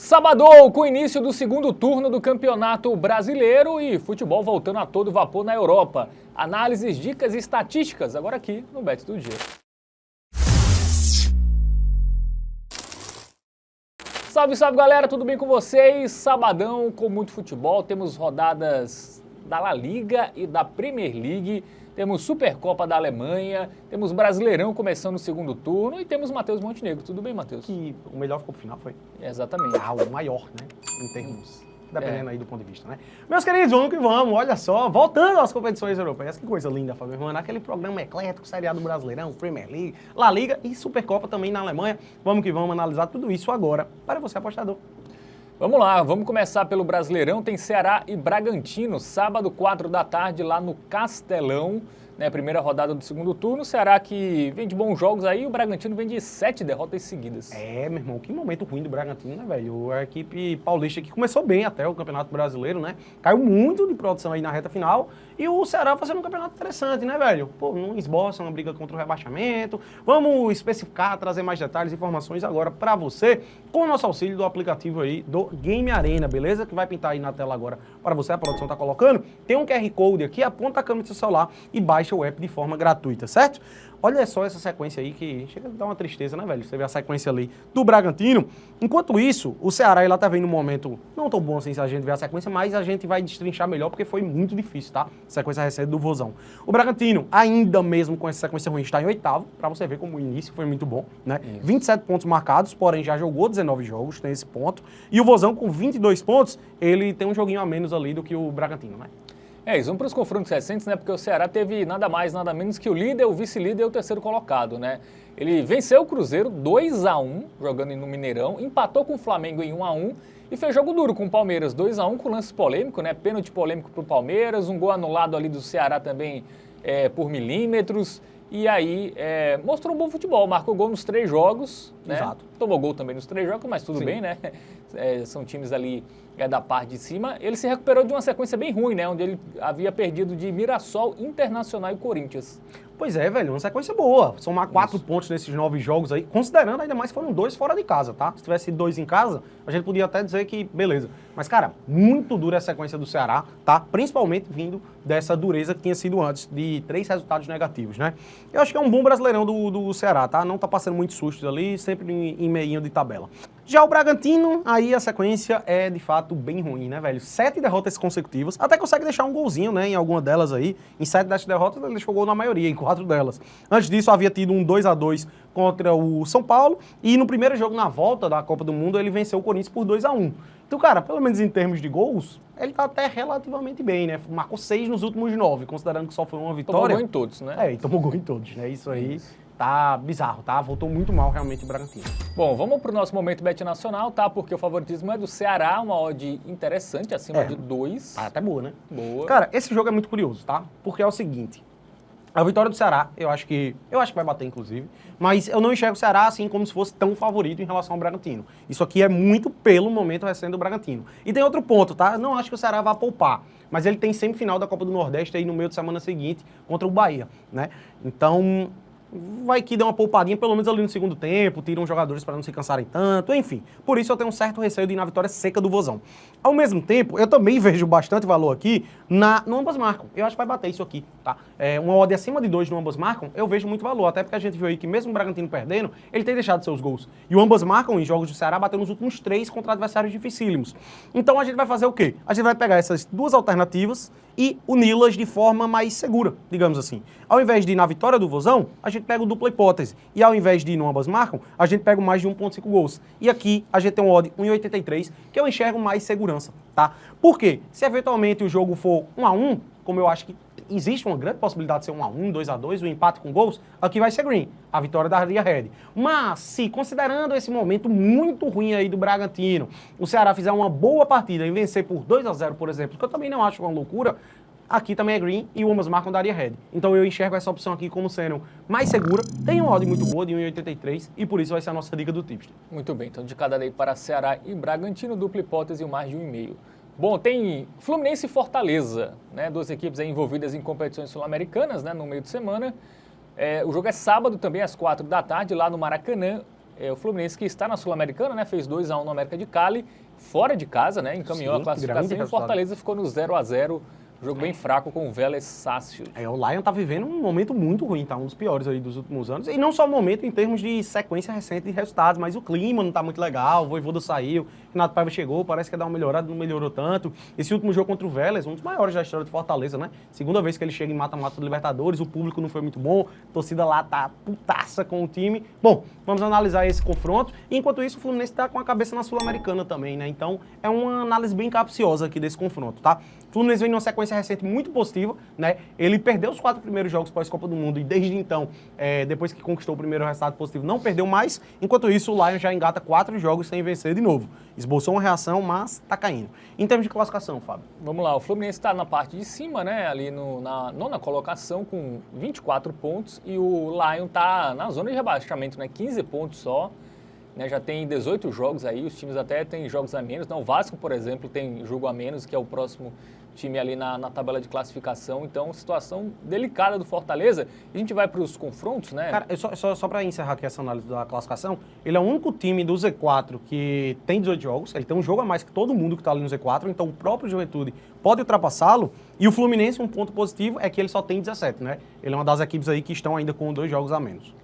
Sabadão, com o início do segundo turno do Campeonato Brasileiro e futebol voltando a todo vapor na Europa. Análises, dicas e estatísticas, agora aqui no Bet do Dia. Salve, salve galera, tudo bem com vocês? Sabadão com muito futebol, temos rodadas da La Liga e da Premier League, temos Supercopa da Alemanha, temos Brasileirão começando o segundo turno e temos Matheus Montenegro. Tudo bem, Matheus? Que o melhor ficou pro final, foi? Exatamente. O maior, né? Em termos, dependendo aí do ponto de vista, né? Meus queridos, vamos que vamos, olha só, voltando às competições europeias, que coisa linda, Fábio, mano, aquele programa eclético, seriado Brasileirão, Premier League, La Liga e Supercopa também na Alemanha. Vamos que vamos analisar tudo isso agora para você, apostador. Vamos lá, vamos começar pelo Brasileirão. Tem Ceará e Bragantino, sábado, 4 da tarde, lá no Castelão, né? Primeira rodada do segundo turno. Ceará que vem de bons jogos aí, o Bragantino vem de 7 derrotas seguidas. Meu irmão, que momento ruim do Bragantino, né, velho? A equipe paulista que começou bem até o Campeonato Brasileiro, né? Caiu muito de produção aí na reta final. E o Ceará fazendo um campeonato interessante, né, velho? Pô, não esboça uma briga contra o rebaixamento. Vamos especificar, trazer mais detalhes e informações agora pra você, com o nosso auxílio do aplicativo aí do Game Arena, beleza? Que vai pintar aí na tela agora para você, a produção tá colocando. Tem um QR Code aqui, aponta a câmera do seu celular e baixa o app de forma gratuita, certo? Olha só essa sequência aí que chega a dar uma tristeza, né, velho? Você vê a sequência ali do Bragantino. Enquanto isso, o Ceará ele tá vendo um momento não tão bom assim se a gente ver a sequência, mas a gente vai destrinchar melhor porque foi muito difícil, tá? Sequência recente do Vozão. O Bragantino, ainda mesmo com essa sequência ruim, está em oitavo, pra você ver como o início foi muito bom, né? 27 pontos marcados, porém já jogou 19 jogos, tem esse ponto. E o Vozão com 22 pontos, ele tem um joguinho a menos ali do que o Bragantino, né? Isso, vamos para os confrontos recentes, né? Porque o Ceará teve nada mais, nada menos que o líder, o vice-líder e o terceiro colocado, né? Ele venceu o Cruzeiro 2-1, jogando no Mineirão, empatou com o Flamengo em 1-1 e fez jogo duro com o Palmeiras 2-1, com lance polêmico, né? Pênalti polêmico para o Palmeiras, um gol anulado ali do Ceará também por milímetros. E aí mostrou um bom futebol, marcou gol nos 3 jogos, né? Exato. Tomou gol também nos 3 jogos, mas tudo bem, né? São times ali da parte de cima. Ele se recuperou de uma sequência bem ruim, né? Onde ele havia perdido de Mirassol, Internacional e Corinthians. Pois é, velho, uma sequência boa. Somar 4 pontos nesses 9 jogos aí, considerando ainda mais que foram 2 fora de casa, tá? Se tivesse 2 em casa, a gente podia até dizer que beleza. Mas, cara, muito dura a sequência do Ceará, tá? Principalmente vindo dessa dureza que tinha sido antes, de 3 resultados negativos, né? Eu acho que é um bom Brasileirão do Ceará, tá? Não tá passando muitos sustos ali, sempre em meinho de tabela. Já o Bragantino, aí a sequência é de fato bem ruim, né, velho? 7 derrotas consecutivas, até consegue deixar um golzinho, né, em alguma delas aí. Em 7 dessas derrotas ele deixou gol na maioria, em 4 delas. Antes disso havia tido um 2-2 contra o São Paulo e no primeiro jogo na volta da Copa do Mundo ele venceu o Corinthians por 2-1. Então, cara, pelo menos em termos de gols, ele tá até relativamente bem, né? Marcou 6 nos últimos 9, considerando que só foi uma vitória. Tomou gol em todos, né? E tomou gol em todos, né? Isso aí tá bizarro, tá? Voltou muito mal realmente o Bragantino. Bom, vamos pro nosso momento Bet Nacional, tá? Porque o favoritismo é do Ceará, uma odd interessante, acima de 2. Até boa, né? Boa. Cara, esse jogo é muito curioso, tá? Porque é o seguinte, a vitória do Ceará, eu acho que vai bater, inclusive, mas eu não enxergo o Ceará assim como se fosse tão favorito em relação ao Bragantino. Isso aqui é muito pelo momento recente do Bragantino. E tem outro ponto, tá? Eu não acho que o Ceará vá poupar, mas ele tem semifinal da Copa do Nordeste aí no meio de semana seguinte contra o Bahia, né? Então, vai que dá uma poupadinha, pelo menos ali no segundo tempo, tiram jogadores para não se cansarem tanto, enfim. Por isso eu tenho um certo receio de ir na vitória seca do Vozão. Ao mesmo tempo, eu também vejo bastante valor aqui no ambas marcam. Eu acho que vai bater isso aqui, tá? Uma odd acima de 2 no ambas marcam, eu vejo muito valor, até porque a gente viu aí que mesmo o Bragantino perdendo, ele tem deixado seus gols. E o ambas marcam em jogos do Ceará bateu nos últimos 3 contra adversários dificílimos. Então a gente vai fazer o quê? A gente vai pegar essas duas alternativas e uni-las de forma mais segura, digamos assim. Ao invés de ir na vitória do Vozão, a gente pega o dupla hipótese. E ao invés de ir no ambas marcam, a gente pega mais de 1,5 gols. E aqui a gente tem um odd 1,83, que eu enxergo mais segurança, tá? Por quê? Se eventualmente o jogo for 1-1, como eu acho que existe uma grande possibilidade de ser 1-1, 2-2, o empate com gols, aqui vai ser green, a vitória da Ria Red. Mas se, considerando esse momento muito ruim aí do Bragantino, o Ceará fizer uma boa partida e vencer por 2-0, por exemplo, que eu também não acho uma loucura, aqui também é green e o ambas marcam daria red. Então eu enxergo essa opção aqui como sendo mais segura, tem uma odd muito boa de 1,83 e por isso vai ser a nossa dica do Tipster. Muito bem, então de cada lei para Ceará e Bragantino, dupla hipótese e mais de 1,5. Bom, tem Fluminense e Fortaleza, né? 2 equipes aí envolvidas em competições sul-americanas, né? No meio de semana. O jogo é sábado também, às 4 da tarde, lá no Maracanã. o Fluminense que está na Sul-Americana, né? Fez 2-1 no América de Cali, fora de casa, né? Encaminhou Sim, a classificação e o Fortaleza ficou no 0-0. Jogo bem fraco com o Vélez Sácio. O Lion tá vivendo um momento muito ruim, tá? Um dos piores aí dos últimos anos. E não só o momento em termos de sequência recente de resultados, mas o clima não tá muito legal, o Vojvoda saiu, Renato Paiva chegou, parece que ia dar uma melhorada, não melhorou tanto. Esse último jogo contra o Vélez, um dos maiores da história do Fortaleza, né? Segunda vez que ele chega em mata-mata do Libertadores, o público não foi muito bom, a torcida lá tá putaça com o time. Bom, vamos analisar esse confronto. E enquanto isso, o Fluminense tá com a cabeça na Sul-Americana também, né? Então, é uma análise bem capciosa aqui desse confronto, tá? O Fluminense vem numa sequência recente muito positiva, né? Ele perdeu os 4 primeiros jogos pós-Copa do Mundo e desde então, depois que conquistou o primeiro resultado positivo, não perdeu mais. Enquanto isso, o Lion já engata 4 jogos sem vencer de novo. Esboçou uma reação, mas tá caindo. Em termos de classificação, Fábio? Vamos lá, o Fluminense está na parte de cima, né? Ali na nona colocação com 24 pontos e o Lion tá na zona de rebaixamento, né? 15 pontos só. Né, já tem 18 jogos aí, os times até têm jogos a menos. Não, o Vasco, por exemplo, tem jogo a menos, que é o próximo time ali na tabela de classificação. Então, situação delicada do Fortaleza. A gente vai para os confrontos, né? Cara, só para encerrar aqui essa análise da classificação, ele é o único time do Z4 que tem 18 jogos, ele tem um jogo a mais que todo mundo que está ali no Z4, então o próprio Juventude pode ultrapassá-lo. E o Fluminense, um ponto positivo é que ele só tem 17, né? Ele é uma das equipes aí que estão ainda com 2 jogos a menos.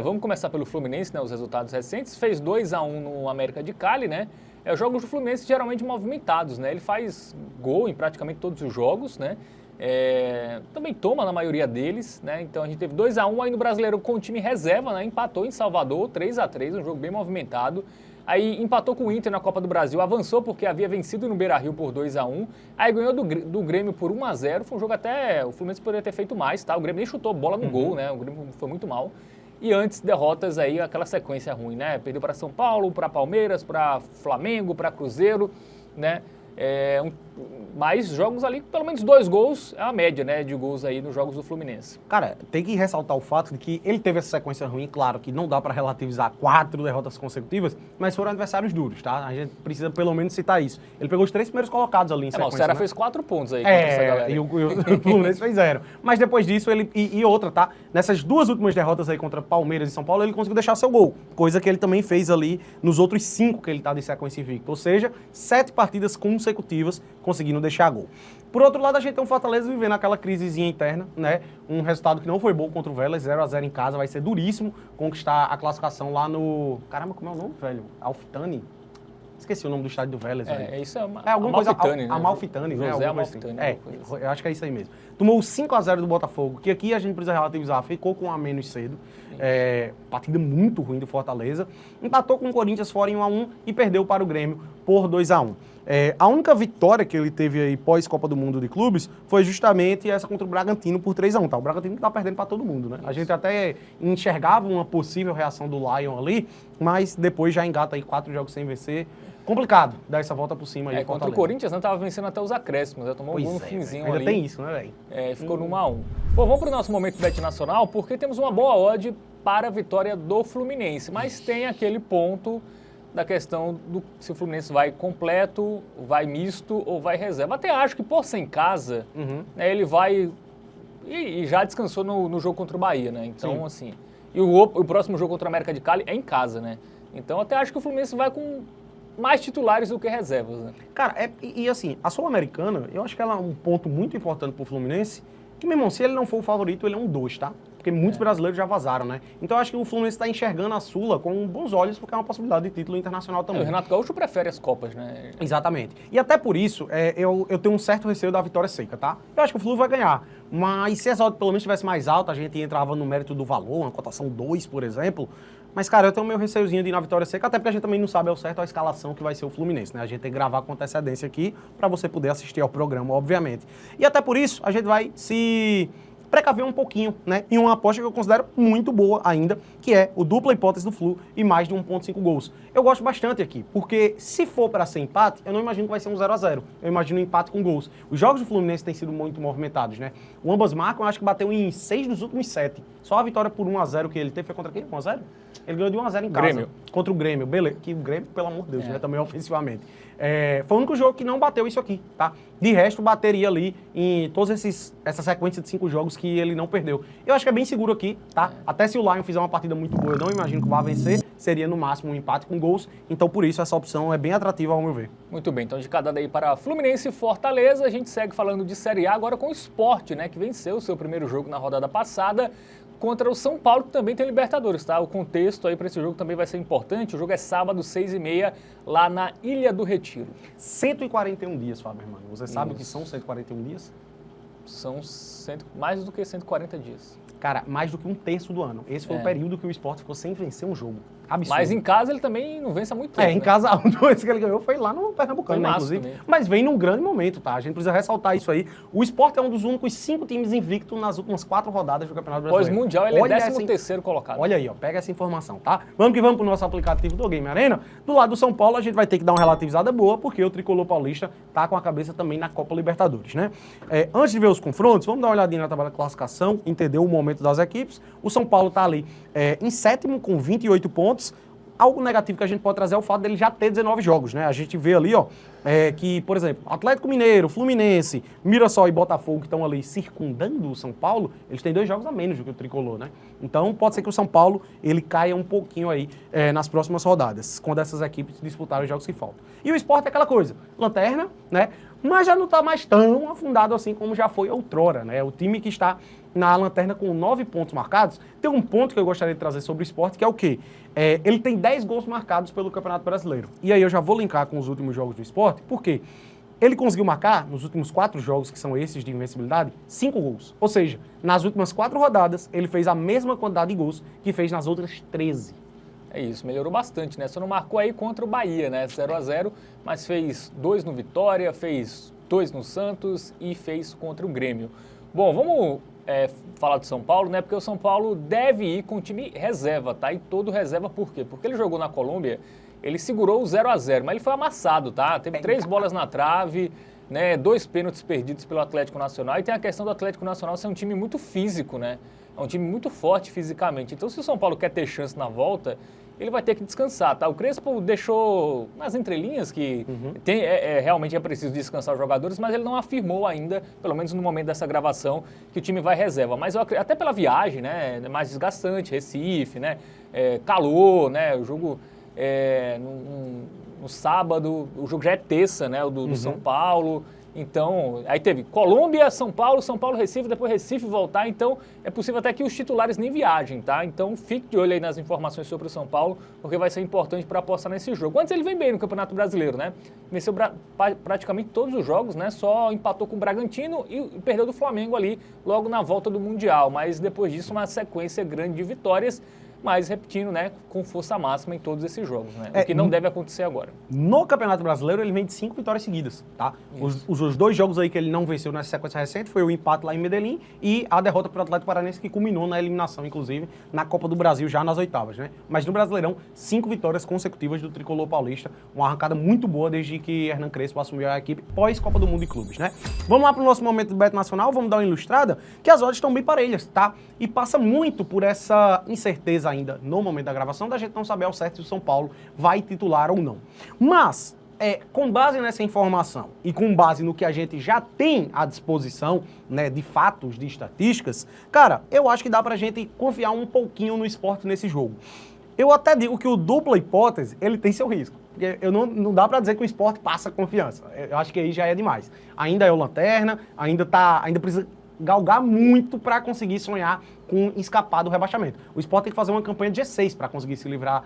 Vamos começar pelo Fluminense, né, os resultados recentes. Fez 2-1 no América de Cali, né? Os jogos do Fluminense geralmente movimentados, né? Ele faz gol em praticamente todos os jogos, né? Também toma na maioria deles, né? Então a gente teve 2-1 aí no Brasileiro com o time reserva, né? Empatou em Salvador, 3-3, um jogo bem movimentado. Aí empatou com o Inter na Copa do Brasil, avançou porque havia vencido no Beira-Rio por 2-1. Aí ganhou do Grêmio por 1-0. Foi um jogo até... O Fluminense poderia ter feito mais, tá? O Grêmio nem chutou bola no gol, né? O Grêmio foi muito mal. E antes, derrotas aí, aquela sequência ruim, né? Perdeu para São Paulo, para Palmeiras, para Flamengo, para Cruzeiro, né? Mais jogos ali, pelo menos 2 gols, é a média, né, de gols aí nos jogos do Fluminense. Cara, tem que ressaltar o fato de que ele teve essa sequência ruim, claro que não dá para relativizar 4 derrotas consecutivas, mas foram adversários duros, tá? A gente precisa pelo menos citar isso. Ele pegou os 3 primeiros colocados ali em sequência, O Ceará, né, fez 4 pontos aí contra essa galera. E o Fluminense fez 0. Mas depois disso, ele... E outra, tá? Nessas 2 últimas derrotas aí contra Palmeiras e São Paulo, ele conseguiu deixar seu gol. Coisa que ele também fez ali nos outros 5 que ele tá de sequência invicto. Ou seja, 7 partidas consecutivas conseguindo deixar gol. Por outro lado, a gente tem um Fortaleza vivendo aquela crisezinha interna, né? Um resultado que não foi bom contra o Vélez, 0-0 em casa, vai ser duríssimo conquistar a classificação lá no... Caramba, como é o nome, velho? Alfitani? Esqueci o nome do estádio do Vélez. Isso é alguma coisa... Amalfitani, né? Amalfitani, né? José Amalfitani. Assim. Eu acho que é isso aí mesmo. Tomou 5-0 do Botafogo, que aqui a gente precisa relativizar, ficou com um a menos cedo. Partida muito ruim do Fortaleza. Empatou com o Corinthians fora em 1-1 e perdeu para o Grêmio por 2-1. A única vitória que ele teve aí pós-Copa do Mundo de clubes foi justamente essa contra o Bragantino por 3-1, tá? O Bragantino tá perdendo para todo mundo, né? Isso. A gente até enxergava uma possível reação do Lion ali, mas depois já engata aí 4 jogos sem vencer. Complicado dar essa volta por cima aí. Contra o Corinthians, né? Tava vencendo até os acréscimos, né? Tomou um gol no finzinho ali. Ainda tem isso, né, velho? Ficou no 1-1. Bom, vamos pro nosso momento Bet Nacional, porque temos uma boa odd para a vitória do Fluminense, mas tem aquele ponto da questão do se o Fluminense vai completo, vai misto ou vai reserva. Até acho que por ser em casa, né, ele vai... E já descansou no jogo contra o Bahia, né? Então, sim, assim... E o próximo jogo contra o América de Cali é em casa, né? Então, até acho que o Fluminense vai com mais titulares do que reservas, né? Cara, assim, a Sul-Americana, eu acho que ela é um ponto muito importante pro Fluminense, que, meu irmão, se ele não for o favorito, ele é um 2, tá? Porque muitos brasileiros já vazaram, né? Então eu acho que o Fluminense está enxergando a Sula com bons olhos, porque é uma possibilidade de título internacional também. O Renato Gaúcho prefere as Copas, né? Exatamente. E até por isso, eu tenho um certo receio da vitória seca, tá? Eu acho que o Flu vai ganhar. Mas se essa odd pelo menos estivesse mais alta, a gente entrava no mérito do valor, uma cotação 2, por exemplo. Mas, cara, eu tenho meu receiozinho de ir na vitória seca, até porque a gente também não sabe ao certo a escalação que vai ser o Fluminense, né? A gente tem que gravar com antecedência aqui para você poder assistir ao programa, obviamente. E até por isso, a gente vai se precaver um pouquinho, né? Em uma aposta que eu considero muito boa ainda, que é o dupla hipótese do Flu e mais de 1,5 gols. Eu gosto bastante aqui, porque se for para ser empate, eu não imagino que vai ser um 0-0. Eu imagino um empate com gols. Os jogos do Fluminense têm sido muito movimentados, né? O ambas marcam, eu acho que bateu em 6 dos últimos 7. Só a vitória por 1-0 que ele teve foi contra quem? 1-0? Ele ganhou de 1-0 em casa. Grêmio. Contra o Grêmio. Beleza. Que o Grêmio, pelo amor de Deus, né? Também ofensivamente. Foi o único jogo que não bateu isso aqui, tá? De resto, bateria ali em todas essa sequência de 5 jogos que ele não perdeu. Eu acho que é bem seguro aqui, tá? Até se o Lion fizer uma partida muito boa, eu não imagino que vá vencer. seria no máximo um empate com gols. Então, por isso, essa opção é bem atrativa ao meu ver. Muito bem, então de cada daí para Fluminense e Fortaleza, a gente segue falando de Série A agora com o Sport, né, que venceu o seu primeiro jogo na rodada passada contra o São Paulo, que também tem Libertadores, tá? O contexto aí para esse jogo também vai ser importante. O jogo é sábado, 6h30, lá na Ilha do Retiro. 141 dias, Fábio, irmão. Você sabe o que são 141 dias? São mais do que 140 dias. Cara, mais do que um terço do ano. Esse foi o período que o Sport ficou sem vencer um jogo. Absurdo. Mas em casa ele também não vence há muito tempo. Em casa, a última vez que ele ganhou foi lá no Pernambucano, né, inclusive. Também. Mas vem num grande momento, tá? A gente precisa ressaltar isso aí. O Sport é um dos únicos 5 times invictos nas últimas 4 rodadas do Campeonato Brasileiro. Pós-mundial, ele é 13º colocado. Olha aí, ó, pega essa informação, tá? Vamos que vamos pro nosso aplicativo do Game Arena. Do lado do São Paulo, a gente vai ter que dar uma relativizada boa, porque o tricolor paulista tá com a cabeça também na Copa Libertadores, né? Antes de ver os confrontos, vamos dar uma olhadinha na tabela de classificação, entender o momento das equipes. O São Paulo tá ali em 7º com 28 pontos. Algo negativo que a gente pode trazer é o fato dele já ter 19 jogos, né? A gente vê ali, ó, que, por exemplo, Atlético Mineiro, Fluminense, Mirassol e Botafogo, que estão ali circundando o São Paulo, eles têm 2 jogos a menos do que o tricolor, né? Então, pode ser que o São Paulo, ele caia um pouquinho aí nas próximas rodadas, quando essas equipes disputarem os jogos que faltam. E o Sport é aquela coisa, lanterna, né? Mas já não está mais tão afundado assim como já foi outrora, né? O time que está na lanterna com 9 pontos marcados, tem um ponto que eu gostaria de trazer sobre o Sport, que é o quê? Ele tem 10 gols marcados pelo Campeonato Brasileiro. E aí eu já vou linkar com os últimos jogos do Sport, porque ele conseguiu marcar, nos últimos 4 jogos, que são esses de invencibilidade, 5 gols. Ou seja, nas últimas 4 rodadas, ele fez a mesma quantidade de gols que fez nas outras 13. É isso, melhorou bastante, né? Só não marcou aí contra o Bahia, né? 0-0, mas fez 2 no Vitória, fez 2 no Santos e fez contra o Grêmio. Bom, vamos falar do São Paulo, né? Porque o São Paulo deve ir com o time reserva, tá? E todo reserva por quê? Porque ele jogou na Colômbia, ele segurou o 0-0, mas ele foi amassado, tá? Teve 3 bolas na trave, né? 2 pênaltis perdidos pelo Atlético Nacional. E tem a questão do Atlético Nacional ser um time muito físico, né? É um time muito forte fisicamente. Então, se o São Paulo quer ter chance na volta, ele vai ter que descansar, tá? O Crespo deixou nas entrelinhas que realmente é preciso descansar os jogadores, mas ele não afirmou ainda, pelo menos no momento dessa gravação, que o time vai reserva. Mas até pela viagem, né? É mais desgastante, Recife, né? Calor, né? O jogo no sábado, o jogo já é terça, né? O do São Paulo. Então, aí teve Colômbia, São Paulo, Recife, depois Recife voltar. Então, é possível até que os titulares nem viajem, tá? Então, fique de olho aí nas informações sobre o São Paulo, porque vai ser importante para apostar nesse jogo. Antes ele vem bem no Campeonato Brasileiro, né? Venceu praticamente todos os jogos, né? Só empatou com o Bragantino e perdeu do Flamengo ali logo na volta do Mundial. Mas depois disso, uma sequência grande de vitórias. Mas, repetindo, né, com força máxima em todos esses jogos, né? O que não deve acontecer agora. No Campeonato Brasileiro, ele vem de 5 vitórias seguidas, tá? Os 2 jogos aí que ele não venceu nessa sequência recente foi o empate lá em Medellín e a derrota para o Atlético Paranaense, que culminou na eliminação, inclusive, na Copa do Brasil, já nas oitavas, né? Mas no Brasileirão, 5 vitórias consecutivas do tricolor paulista, uma arrancada muito boa desde que Hernan Crespo assumiu a equipe pós-Copa do Mundo de Clubes, né? Vamos lá para o nosso momento do Beto Nacional, vamos dar uma ilustrada, que as odds estão bem parelhas, tá? E passa muito por essa incerteza ainda no momento da gravação, da gente não saber ao certo se o São Paulo vai titular ou não. Mas, com base nessa informação e com base no que a gente já tem à disposição, né, de fatos, de estatísticas, cara, eu acho que dá pra gente confiar um pouquinho no Sport nesse jogo. Eu até digo que o dupla hipótese, ele tem seu risco. Porque não dá pra dizer que o Sport passa confiança. Eu acho que aí já é demais. Ainda é o lanterna, ainda precisa galgar muito para conseguir sonhar com escapar do rebaixamento. O Sport tem que fazer uma campanha de G6 para conseguir se livrar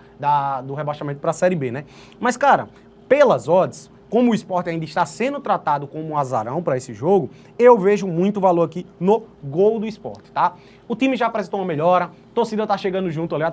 do rebaixamento para a Série B, né? Mas, cara, pelas odds, como o Sport ainda está sendo tratado como um azarão para esse jogo, eu vejo muito valor aqui no gol do Sport, tá? O time já apresentou uma melhora, a torcida tá chegando junto ali,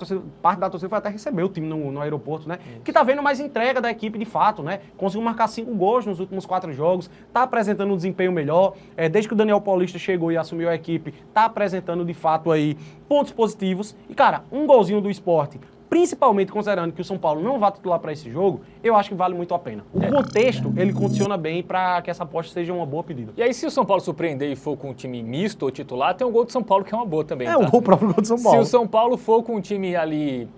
parte da torcida foi até receber o time no aeroporto, né? Que tá vendo mais entrega da equipe de fato, né? Conseguiu marcar 5 gols nos últimos 4 jogos, tá apresentando um desempenho melhor, desde que o Daniel Paulista chegou e assumiu a equipe, tá apresentando de fato aí pontos positivos. E, cara, um golzinho do Sport, principalmente considerando que o São Paulo não vai titular para esse jogo, eu acho que vale muito a pena. O contexto, ele condiciona bem para que essa aposta seja uma boa pedida. E aí, se o São Paulo surpreender e for com um time misto ou titular, tem um gol do São Paulo que é uma boa também, tá? O próprio gol do São Paulo. Se o São Paulo for com um time ali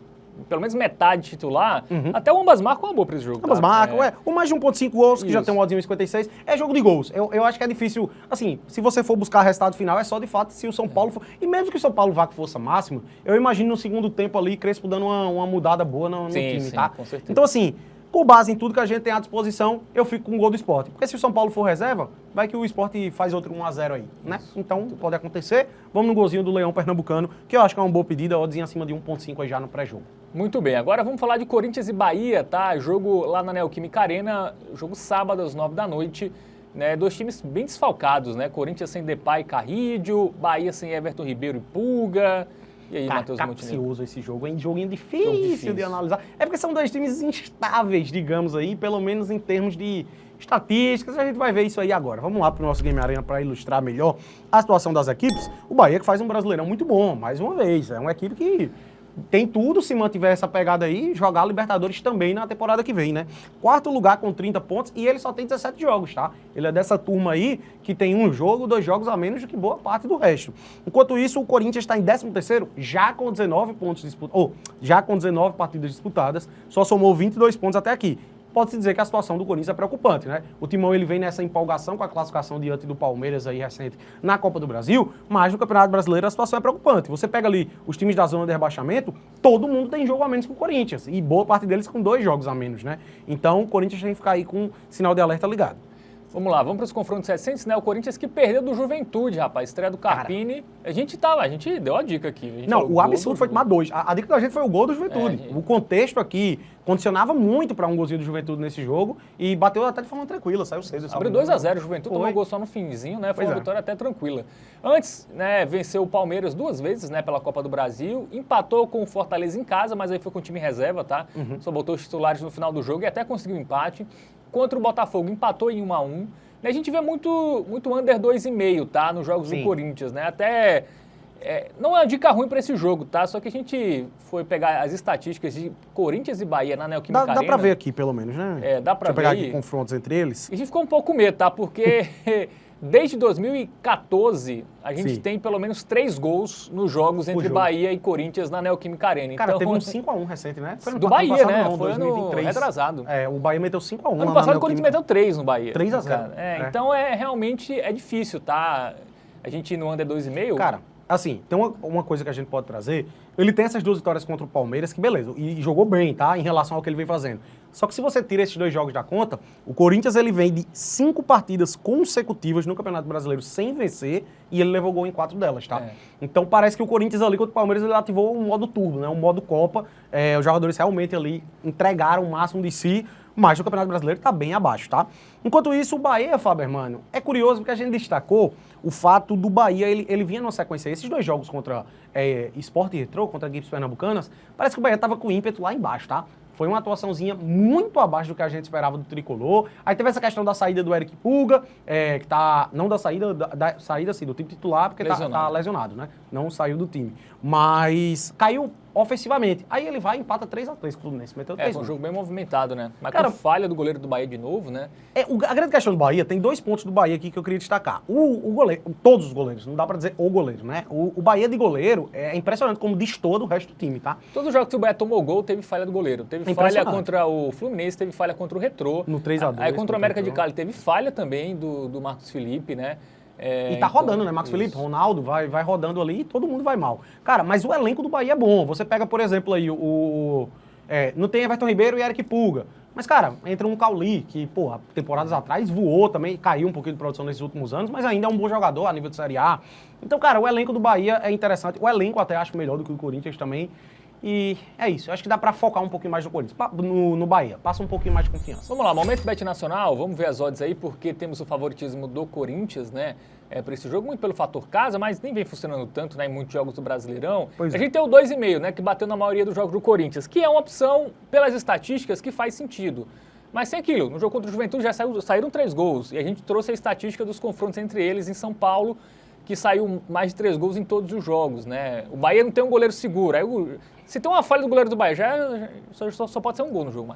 pelo menos metade titular, até o ambas marcam uma boa para esse jogo. Ambas marcam, o mais de 1,5 gols, que já Isso. tem um oddzinho 56, é jogo de gols. Eu acho que é difícil, assim, se você for buscar resultado final, é só de fato se o São Paulo for... E mesmo que o São Paulo vá com força máxima, eu imagino no segundo tempo ali, Crespo dando uma mudada boa no time, sim, tá? com certeza. Então, assim, com base em tudo que a gente tem à disposição, eu fico com o gol do Sport. Porque se o São Paulo for reserva, vai que o Sport faz outro 1-0 aí, né? Então, pode acontecer. Vamos no golzinho do Leão Pernambucano, que eu acho que é uma boa pedida, oddzinho acima de 1,5 aí já no pré-jogo. Muito bem, agora vamos falar de Corinthians e Bahia, tá? Jogo lá na Neoquímica Arena, jogo sábado às 9 da noite, né? Dois times bem desfalcados, né? Corinthians sem Depay e Carrídio, Bahia sem Everton Ribeiro e Pulga. E aí, Matheus Montenegro? Capcioso esse jogo, hein? Joguinho difícil de analisar. É porque são dois times instáveis, digamos aí, pelo menos em termos de estatísticas. A gente vai ver isso aí agora. Vamos lá pro nosso Game Arena para ilustrar melhor a situação das equipes. O Bahia que faz um Brasileirão muito bom, mais uma vez. É uma equipe que tem tudo, se mantiver essa pegada aí, jogar Libertadores também na temporada que vem, né? quarto lugar com 30 pontos e ele só tem 17 jogos, tá? Ele é dessa turma aí que tem um jogo, 2 jogos a menos do que boa parte do resto. Enquanto isso, o Corinthians está em 13º, já com 19 pontos disputados, já com 19 partidas disputadas, só somou 22 pontos até aqui. Pode-se dizer que a situação do Corinthians é preocupante, né? O Timão ele vem nessa empolgação com a classificação diante do Palmeiras aí recente na Copa do Brasil, mas no Campeonato Brasileiro a situação é preocupante. Você pega ali os times da zona de rebaixamento, todo mundo tem jogo a menos que o Corinthians, e boa parte deles com 2 jogos a menos, né? Então o Corinthians tem que ficar aí com o sinal de alerta ligado. Vamos lá, vamos para os confrontos recentes, né? O Corinthians que perdeu do Juventude, rapaz. Estreia do Carpini. A gente deu a dica aqui. Não, o absurdo foi tomar 2. A dica da gente foi o gol do Juventude. O contexto aqui condicionava muito para um golzinho do Juventude nesse jogo e bateu até de forma tranquila, saiu 6. Abriu 2-0, o Juventude tomou um gol só no finzinho, né? Foi uma vitória até tranquila. Antes, né, venceu o Palmeiras 2 vezes, né, pela Copa do Brasil, empatou com o Fortaleza em casa, mas aí foi com o time reserva, tá? Só botou os titulares no final do jogo e até conseguiu empate. Contra o Botafogo, empatou em 1-1. A gente vê muito under 2,5, tá? Nos jogos do Corinthians, né? Até... não é uma dica ruim para esse jogo, tá? Só que a gente foi pegar as estatísticas de Corinthians e Bahia na Neoquímica Arena. Dá pra ver aqui, pelo menos, né? Dá pra ver. Deixa eu pegar aqui confrontos entre eles. E a gente ficou um pouco com medo, tá? Porque desde 2014 a gente tem pelo menos 3 gols nos jogos entre Bahia e Corinthians na Neoquímica Arena. Cara, então, teve um 5-1 recente, né? Foi do Bahia, passado, né? não, Foi 2023. ano retrasado. O Bahia meteu 5-1. Ano passado o Corinthians meteu 3 no Bahia. 3-0. Então realmente é difícil, tá? A gente ir no under 2,5. Cara, assim, tem uma coisa que a gente pode trazer. Ele tem essas 2 vitórias contra o Palmeiras, que beleza, e jogou bem, tá? Em relação ao que ele vem fazendo. Só que se você tira esses 2 jogos da conta, o Corinthians ele vem de 5 partidas consecutivas no Campeonato Brasileiro sem vencer e ele levou gol em 4 delas, tá? Então parece que o Corinthians ali contra o Palmeiras ele ativou um modo turbo, né? Um modo Copa. Os jogadores realmente ali entregaram o máximo de si, mas o Campeonato Brasileiro tá bem abaixo, tá? Enquanto isso, o Bahia, Faber, mano, é curioso porque a gente destacou o fato do Bahia, ele vinha numa sequência, esses 2 jogos contra Sport e Retrô, contra equipes pernambucanas, parece que o Bahia tava com ímpeto lá embaixo, tá? Foi uma atuaçãozinha muito abaixo do que a gente esperava do Tricolor. Aí teve essa questão da saída do Eric Pulga, que tá, não da saída, da saída assim, do time titular, porque tá lesionado, né? Não saiu do time. Mas caiu ofensivamente. Aí ele vai e empata 3-3 com o Fluminense. Meteu 3 foi um jogo bem movimentado, né? Mas cara, com falha do goleiro do Bahia de novo, né? A grande questão do Bahia, tem 2 pontos do Bahia aqui que eu queria destacar. O goleiro, todos os goleiros, não dá pra dizer o goleiro, né? O Bahia de goleiro é impressionante como destoa do resto do time, tá? Todos os jogos que o Bahia tomou gol, teve falha do goleiro. Teve falha contra o Fluminense, teve falha contra o Retrô. No 3-2. Aí contra o América de Cali teve falha também do Marcos Felipe, né? E tá rodando, né? Marcos Felipe, Ronaldo, vai rodando ali e todo mundo vai mal. Cara, mas o elenco do Bahia é bom. Você pega, por exemplo, aí não tem Everton Ribeiro e Eric Pulga. Mas, cara, entra um Cauli, que, porra, temporadas atrás voou também, caiu um pouquinho de produção nesses últimos anos, mas ainda é um bom jogador a nível de Série A. Então, cara, o elenco do Bahia é interessante. O elenco até acho melhor do que o do Corinthians também. E é isso. Eu acho que dá pra focar um pouquinho mais no Corinthians, no Bahia. Passa um pouquinho mais de confiança. Vamos lá, momento Bet Nacional. Vamos ver as odds aí, porque temos o favoritismo do Corinthians, né? Para esse jogo, muito pelo fator casa, mas nem vem funcionando tanto, né, em muitos jogos do Brasileirão. A gente tem o 2,5, né, que bateu na maioria dos jogos do Corinthians, que é uma opção, pelas estatísticas, que faz sentido. Mas sem aquilo, no jogo contra o Juventude já saíram 3 gols, e a gente trouxe a estatística dos confrontos entre eles em São Paulo, que saiu mais de 3 gols em todos os jogos, né? O Bahia não tem um goleiro seguro, aí se tem uma falha do goleiro do Bahia, só pode ser um gol no jogo.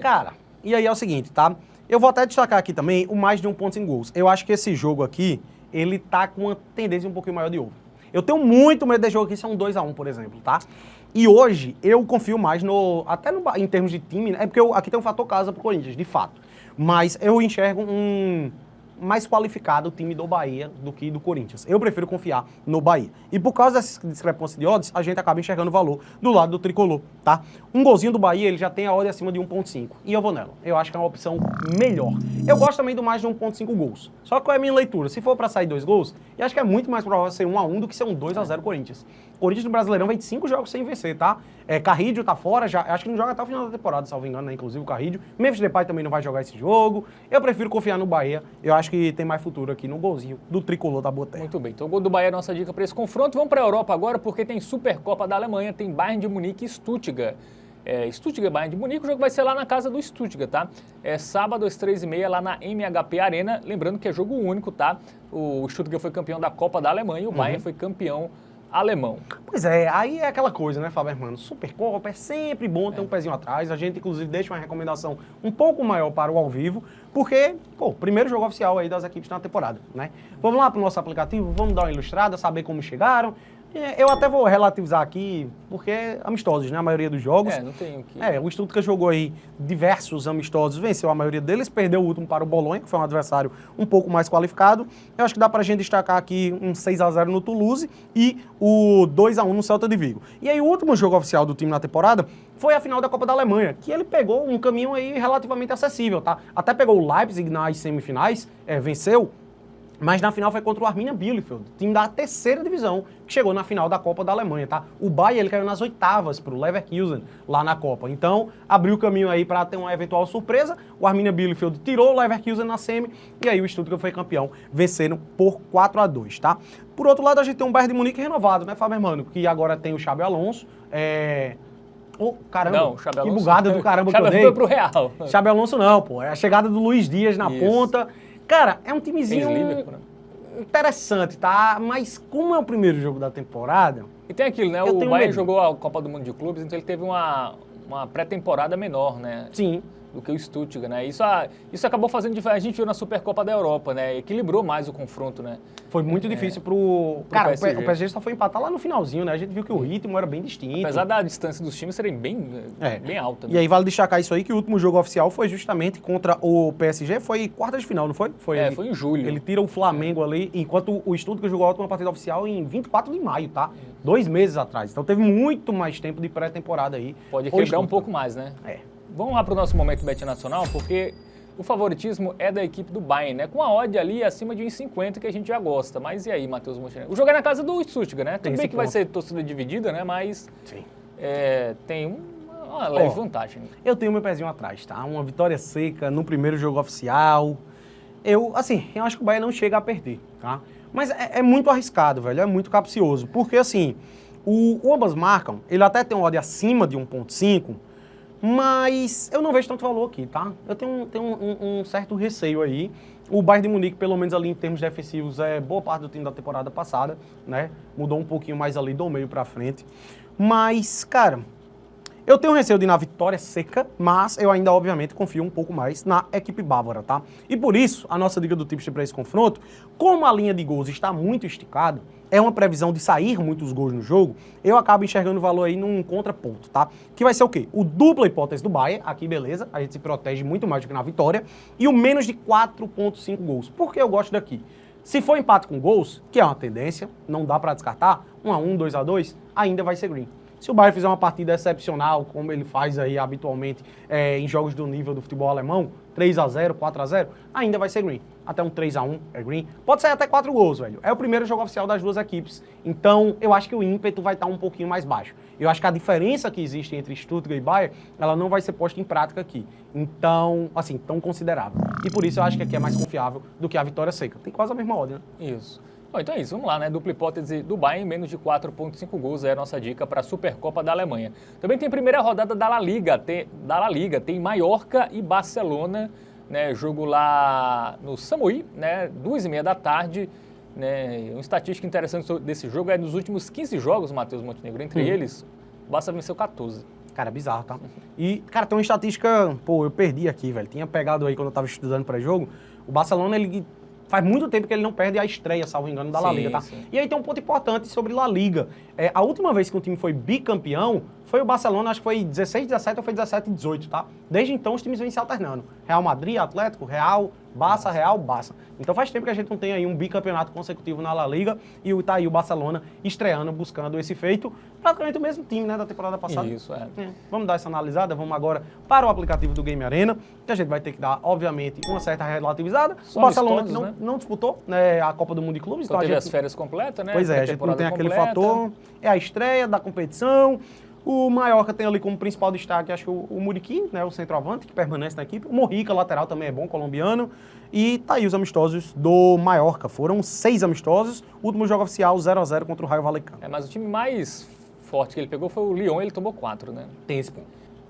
Cara, e aí é o seguinte, tá? Eu vou até destacar aqui também o mais de 1 ponto em gols. Eu acho que esse jogo aqui, ele tá com uma tendência um pouquinho maior de over. Eu tenho muito medo desse jogo aqui, se é um 2-1, por exemplo, tá? E hoje, eu confio mais em termos de time, né? É porque aqui tem um fator casa pro Corinthians, de fato. Mas eu enxergo um mais qualificado o time do Bahia do que do Corinthians. Eu prefiro confiar no Bahia. E por causa dessa discrepância de odds, a gente acaba enxergando o valor do lado do tricolor, tá? Um golzinho do Bahia, ele já tem a odd acima de 1.5. E eu vou nela. Eu acho que é uma opção melhor. Eu gosto também do mais de 1.5 gols. Só que qual é a minha leitura? Se for pra sair 2 gols, eu acho que é muito mais provável ser 1-1 do que ser um 2-0 Corinthians. O Corinthians no Brasileirão vem de 5 jogos sem vencer, tá? Carrídio tá fora, já, acho que não joga até o final da temporada, salvo engano, né? Inclusive o Carrídio. Memphis Depay também não vai jogar esse jogo. Eu prefiro confiar no Bahia. Eu acho que tem mais futuro aqui no golzinho do tricolor da Boa Terra. Muito bem, então o gol do Bahia é a nossa dica para esse confronto. Vamos para a Europa agora, porque tem Supercopa da Alemanha, tem Bayern de Munique e Stuttgart. Stuttgart, Bayern de Munique, o jogo vai ser lá na casa do Stuttgart, tá? É sábado às 3h30 lá na MHP Arena, lembrando que é jogo único, tá? O Stuttgart foi campeão da Copa da Alemanha e o Bayern foi campeão alemão. Pois é, aí é aquela coisa, né, Fábio Hermano? Supercopa é sempre bom ter um pezinho atrás. A gente, inclusive, deixa uma recomendação um pouco maior para o ao vivo, porque, primeiro jogo oficial aí das equipes na temporada, né? Vamos lá pro nosso aplicativo, vamos dar uma ilustrada, saber como chegaram. Eu até vou relativizar aqui, porque amistosos, né? A maioria dos jogos. Não tem o que... O Stuttgart jogou aí diversos amistosos, venceu a maioria deles, perdeu o último para o Bolonha, que foi um adversário um pouco mais qualificado. Eu acho que dá pra gente destacar aqui um 6-0 no Toulouse e o 2-1 no Celta de Vigo. E aí o último jogo oficial do time na temporada foi a final da Copa da Alemanha, que ele pegou um caminho aí relativamente acessível, tá? Até pegou o Leipzig nas semifinais, venceu. Mas na final foi contra o Arminia Bielefeld, time da 3ª divisão, que chegou na final da Copa da Alemanha, tá? O Bayern, ele caiu nas 8ª pro Leverkusen, lá na Copa. Então, abriu o caminho aí para ter uma eventual surpresa. O Arminia Bielefeld tirou o Leverkusen na semi, e aí o Stuttgart foi campeão, vencendo por 4-2, tá? Por outro lado, a gente tem um Bayern de Munique renovado, né, Fábio Hermano? Que agora tem o Xabi Alonso, caramba, não, Xabi Alonso, que bugada do caramba que eu dei. Foi pro Real. Xabi Alonso não, pô. É a chegada do Luiz Dias na ponta. Cara, é um timezinho interessante, tá? Mas como é o primeiro jogo da temporada... E tem aquilo, né? O Bayern jogou a Copa do Mundo de Clubes, então ele teve uma pré-temporada menor, né? Sim. Do que o Stuttgart, né? Isso acabou fazendo diferença. A gente viu na Supercopa da Europa, né? Equilibrou mais o confronto, né? Foi muito difícil pro cara, PSG. O PSG só foi empatar lá no finalzinho, né? A gente viu que o ritmo era bem distinto. Apesar da distância dos times serem bem alta. Né? E aí vale destacar isso aí, que o último jogo oficial foi justamente contra o PSG, foi quarta de final, não foi? Foi em julho. Ele tira o Flamengo ali, enquanto o Stuttgart jogou a última partida oficial em 24 de maio, tá? 2 meses atrás. Então teve muito mais tempo de pré-temporada aí. Pode equilibrar um pouco mais, né? Vamos lá para o nosso momento Bet Nacional, porque o favoritismo é da equipe do Bayern, né? Com a odd ali acima de 1,50 que a gente já gosta. Mas e aí, Matheus Montenegro? O jogo é na casa do Stuttgart, né? Tudo bem que vai ser torcida dividida, né? Mas tem uma leve vantagem. Eu tenho meu pezinho atrás, tá? Uma vitória seca no primeiro jogo oficial. Eu acho que o Bayern não chega a perder, tá? Mas é muito arriscado, velho. É muito capcioso. Porque, assim, o ambas marcam, ele até tem uma odd acima de 1,5, mas eu não vejo tanto valor aqui, tá? Eu tenho um certo receio aí. O Bayern de Munique, pelo menos ali em termos defensivos, é boa parte do time da temporada passada, né? Mudou um pouquinho mais ali do meio pra frente. Mas, cara, eu tenho receio de ir na vitória seca, mas eu ainda, obviamente, confio um pouco mais na equipe bávara, tá? E por isso, a nossa dica do Tipster para esse confronto, como a linha de gols está muito esticada, é uma previsão de sair muitos gols no jogo, eu acabo enxergando o valor aí num contraponto, tá? Que vai ser o quê? O dupla hipótese do Bayern, aqui beleza, a gente se protege muito mais do que na vitória, e o menos de 4,5 gols. Por que eu gosto daqui? Se for empate com gols, que é uma tendência, não dá pra descartar, 1-1, 2-2, ainda vai ser green. Se o Bayern fizer uma partida excepcional, como ele faz aí habitualmente em jogos do nível do futebol alemão, 3-0, 4-0, ainda vai ser green. Até um 3-1 é green. Pode sair até 4 gols, velho. É o primeiro jogo oficial das duas equipes. Então, eu acho que o ímpeto vai estar um pouquinho mais baixo. Eu acho que a diferença que existe entre Stuttgart e Bayern, ela não vai ser posta em prática aqui. Então, assim, tão considerável. E por isso eu acho que aqui é mais confiável do que a vitória seca. Tem quase a mesma ordem, né? Isso. Bom, então é isso, vamos lá, né? Dupla hipótese do Bayern, menos de 4,5 gols é a nossa dica para a Supercopa da Alemanha. Também tem a primeira rodada da La Liga, tem Mallorca e Barcelona, né? Jogo lá no Samui, né? 2h30 da tarde, né? Uma estatística interessante desse jogo é dos últimos 15 jogos, Matheus Montenegro, entre eles, o Barça venceu 14. Cara, é bizarro, tá? E, cara, tem uma estatística, eu perdi aqui, velho. Tinha pegado aí quando eu tava estudando pré-jogo. O Barcelona, ele Faz muito tempo que ele não perde a estreia, salvo engano, da La Sim, Liga, tá? sim. E aí tem um ponto importante sobre La Liga. A última vez que um time foi bicampeão foi o Barcelona, acho que foi 16, 17 ou foi 17, 18, tá? Desde então os times vêm se alternando. Real Madrid, Atlético, Real, Barça, Real, Barça. Então faz tempo que a gente não tem aí um bicampeonato consecutivo na La Liga e tá aí o Barcelona estreando, buscando esse feito. Praticamente o mesmo time, né, da temporada passada. Isso, é. Vamos dar essa analisada, vamos agora para o aplicativo do Game Arena, que a gente vai ter que dar, obviamente, uma certa relativizada. Só O Barcelona que amistosos, não disputou, né, a Copa do Mundo de Clubes. Só Então teve a as gente, férias completas, né? pois é, a gente não tem Pré-temporada aquele completa. fator, é a estreia da competição. O Mallorca tem ali como principal destaque, acho que o Muriqui, né, o centroavante, que permanece na equipe. O Mojica, lateral, também é bom, colombiano. E tá aí os amistosos do Mallorca. Foram 6 amistosos. O último jogo oficial, 0-0 contra o Rayo Vallecano. Mas o time mais forte que ele pegou foi o Lyon, ele tomou 4, né? Tem esse ponto.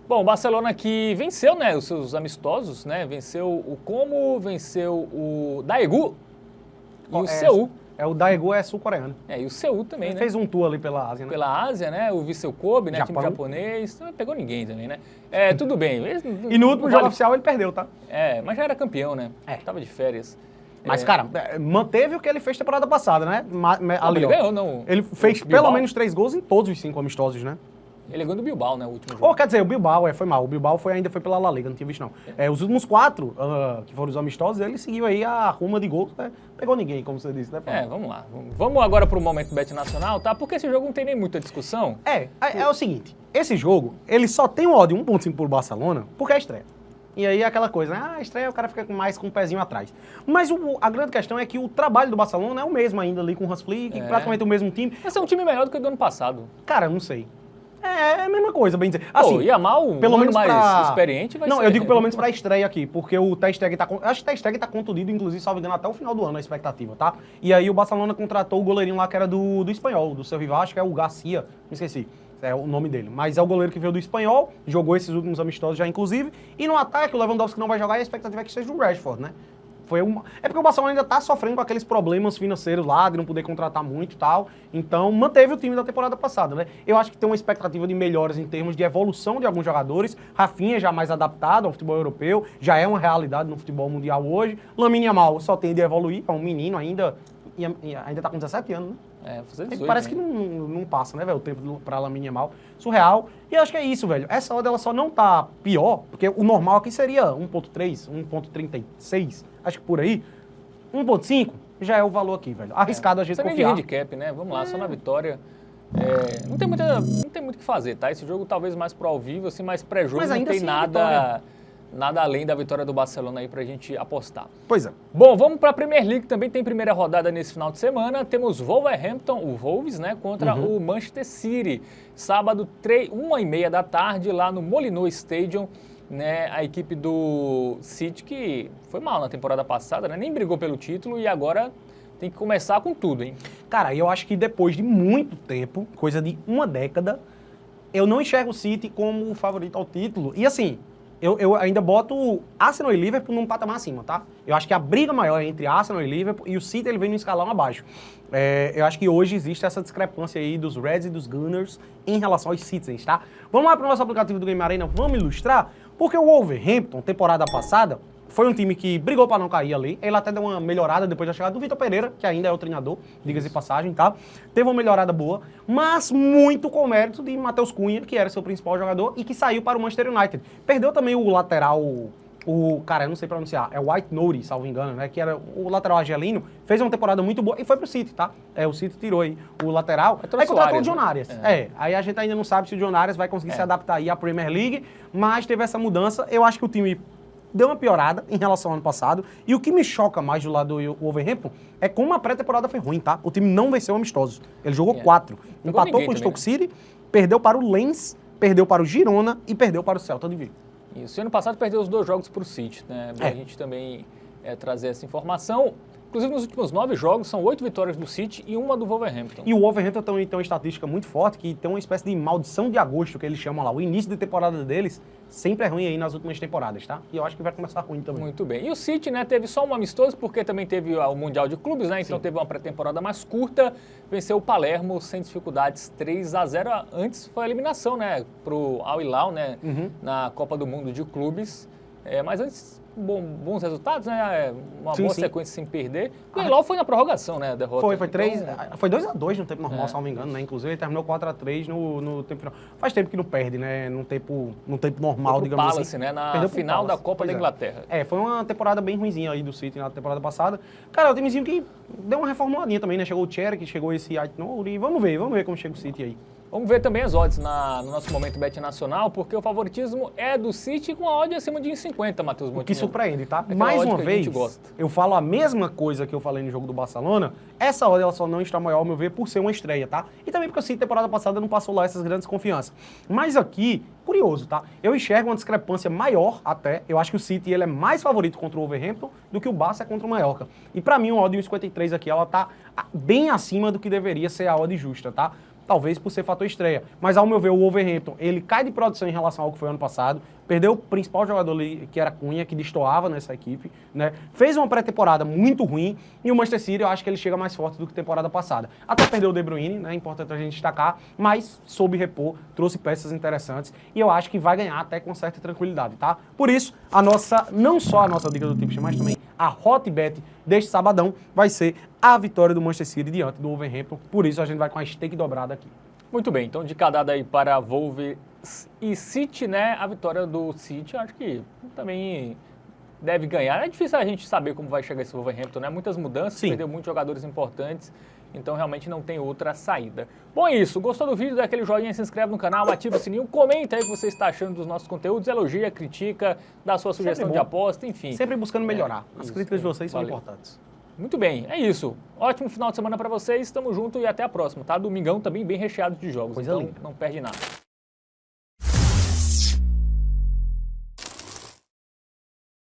Bom, o Barcelona que venceu, né, os seus amistosos, né? Venceu o Como, venceu o Daegu e o Seul. O Daegu é sul-coreano. E o Seul também, Ele né? fez um tour ali pela Ásia, né? Pela Ásia, né? O Viseu Kobe, né? Japão. Time japonês. Não pegou ninguém também, né? Tudo bem. E no último jogo oficial ele perdeu, tá? Mas já era campeão, né? É. Tava de férias. Mas, cara, manteve o que ele fez temporada passada, né? Ali, ele ó. ganhou, não. Ele fez O pelo Bilbao. menos 3 gols em todos os 5 amistosos, né? Ele ganhou do Bilbao, né? O último jogo. Ou, quer dizer, o Bilbao, foi mal. O Bilbao ainda foi pela La Liga, não tinha visto, não. Os últimos 4, que foram os amistosos, ele seguiu aí a ruma de gols, né? Pegou ninguém, como você disse, né, Paulo? Vamos lá. Vamos agora pro momento Bet Nacional, tá? Porque esse jogo não tem nem muita discussão. É o seguinte, esse jogo, ele só tem um odd 1.5 pro Barcelona porque é a estreia. E aí é aquela coisa, né? A estreia o cara fica mais com o pezinho atrás. Mas a grande questão é que o trabalho do Barcelona é o mesmo ainda ali com o Hans Flick, praticamente o mesmo time. Esse é um time melhor do que o do ano passado. Cara, eu não sei. É a mesma coisa, bem dizer. Assim, o Yamal, pelo menos mais experiente, vai ser. Não, eu digo pelo menos pra estreia aqui, porque o Ter Stegen tá... Eu acho que o Ter Stegen tá contundido, inclusive, salvo engano, até o final do ano, a expectativa, tá? E aí o Barcelona contratou o goleirinho lá que era do Espanhol, do seu rival, acho que é o Garcia, me esqueci. É o nome dele. Mas é o goleiro que veio do Espanhol, jogou esses últimos amistosos já, inclusive. E no ataque, o Lewandowski não vai jogar e a expectativa é que seja o Rashford, né? É porque o Barcelona ainda tá sofrendo com aqueles problemas financeiros lá, de não poder contratar muito e tal. Então, manteve o time da temporada passada, né? Eu acho que tem uma expectativa de melhoras em termos de evolução de alguns jogadores. Rafinha já mais adaptado ao futebol europeu, já é uma realidade no futebol mundial hoje. Lamine Yamal só tende a evoluir, é um menino ainda, e ainda tá com 17 anos, né? Fazer 18, Parece né? que não passa, né, velho, o tempo pra Lamine Yamal. Surreal. E eu acho que é isso, velho. Essa odd ela só não tá pior, porque o normal aqui seria 1.3, 1.36, acho que por aí. 1.5 já é o valor aqui, velho. Arriscado a gente Você nem de confiar. handicap, né? Vamos lá, só na vitória. Não tem muito o que fazer, tá? Esse jogo talvez mais pro ao vivo, assim, mais pré-jogo, Mas não ainda tem assim é vitória. nada além da vitória do Barcelona aí pra gente apostar. Pois é. Bom, vamos para a Premier League, também tem primeira rodada nesse final de semana. Temos Wolverhampton, o Wolves, né, contra o Manchester City. Sábado, 1h30 da tarde, lá no Molineux Stadium, né, a equipe do City, que foi mal na temporada passada, né, nem brigou pelo título e agora tem que começar com tudo, hein? Cara, eu acho que depois de muito tempo, coisa de uma década, eu não enxergo o City como o favorito ao título. E assim, eu ainda boto Arsenal e Liverpool num patamar acima, tá? Eu acho que a briga maior é entre Arsenal e Liverpool e o City ele vem no escalão abaixo. Eu acho que hoje existe essa discrepância aí dos Reds e dos Gunners em relação aos Citizens, tá? Vamos lá para o nosso aplicativo do Game Arena, vamos ilustrar? Porque o Wolverhampton, temporada passada, foi um time que brigou para não cair ali. Ele até deu uma melhorada depois da chegada do Vitor Pereira, que ainda é o treinador, diga-se de passagem, tá? Teve uma melhorada boa, mas muito com mérito de Matheus Cunha, que era seu principal jogador e que saiu para o Manchester United. Perdeu também o lateral, cara, eu não sei pronunciar, é o White Nouri, salvo engano, né? Que era o lateral argelino, fez uma temporada muito boa e foi pro City, tá? O City tirou aí o lateral. Aí contratou o John Arias. Aí a gente ainda não sabe se o John Arias vai conseguir se adaptar aí à Premier League, mas teve essa mudança. Eu acho que o time deu uma piorada em relação ao ano passado. E o que me choca mais do lado do Wolverhampton é como a pré-temporada foi ruim, tá? O time não venceu amistosos. Ele jogou 4. Empatou com o Stoke City, perdeu para o Lens, perdeu para o Girona e perdeu para o Celta de Vigo. Isso. E ano passado perdeu os 2 jogos para o City, né? Pra gente também trazer essa informação. Inclusive, nos últimos 9 jogos, são 8 vitórias do City e uma do Wolverhampton. E o Wolverhampton tem uma estatística muito forte, que tem uma espécie de maldição de agosto, que eles chamam lá. O início de temporada deles sempre é ruim aí nas últimas temporadas, tá? E eu acho que vai começar ruim também. Muito bem. E o City, né, teve só um amistoso, porque também teve o Mundial de Clubes, né? Então teve uma pré-temporada mais curta. Venceu o Palermo sem dificuldades, 3-0. Antes foi a eliminação, né, pro Al Hilal, né, na Copa do Mundo de Clubes. Mas antes, bons resultados, né? Uma Sim, boa sim. sequência sem perder. E logo foi na prorrogação, né? A derrota. Foi 3, Então, foi 2-2 no tempo normal, se não me engano, né? Inclusive ele terminou 4-3 no tempo final. Faz tempo que não perde, né? No tempo normal, pro digamos Palace, assim. né? Na Perdeu pro final da Palace, Copa pois da é. Inglaterra. Foi uma temporada bem ruinzinha aí do City na temporada passada. Cara, é um timezinho que deu uma reformuladinha também, né? Chegou o Cherry, chegou esse Ait-Nouri. Vamos ver como chega o City aí. Vamos ver também as odds no nosso momento Bet Nacional, porque o favoritismo é do City com a odd acima de 1,50, Matheus O que Montenegro. surpreende, tá? Aquela Mais odd uma que a vez, gente gosta. eu falo a mesma coisa que eu falei no jogo do Barcelona. Essa odd ela só não está maior, ao meu ver, por ser uma estreia, tá? E também porque o City, temporada passada, não passou lá essas grandes confianças. Mas aqui, curioso, tá? Eu enxergo uma discrepância maior até. Eu acho que o City ele é mais favorito contra o Wolverhampton do que o Barça é contra o Mallorca. E pra mim, uma odd de 1,53 aqui, ela tá bem acima do que deveria ser a odd justa, tá? Talvez por ser fator estreia. Mas, ao meu ver, o Wolverhampton, ele cai de produção em relação ao que foi ano passado, perdeu o principal jogador ali, que era Cunha, que destoava nessa equipe, né? Fez uma pré-temporada muito ruim, e o Manchester City, eu acho que ele chega mais forte do que temporada passada. Até perdeu o De Bruyne, né? Importante a gente destacar, mas soube repor, trouxe peças interessantes, e eu acho que vai ganhar até com certa tranquilidade, tá? Por isso, não só a nossa dica do Tipster, mas também a Hotbet deste sabadão vai ser a vitória do Manchester City diante do Wolverhampton. Por isso, a gente vai com a stake dobrada aqui. Muito bem, então dica dada aí para Wolves e City, né? A vitória do City, acho que também deve ganhar. É difícil a gente saber como vai chegar esse Wolverhampton, né? Muitas mudanças, Sim. perdeu muitos jogadores importantes, então realmente não tem outra saída. Bom, é isso. Gostou do vídeo? Dá aquele joinha, se inscreve no canal, ativa o sininho, comenta aí o que você está achando dos nossos conteúdos, elogia, critica, dá sua sugestão bom. de aposta, enfim. Sempre buscando melhorar. As isso, críticas de vocês são valeu. importantes. Muito bem, é isso. Ótimo final de semana para vocês, tamo junto e até a próxima, tá? Domingão também bem recheado de jogos, Coisa então linda. não perde nada.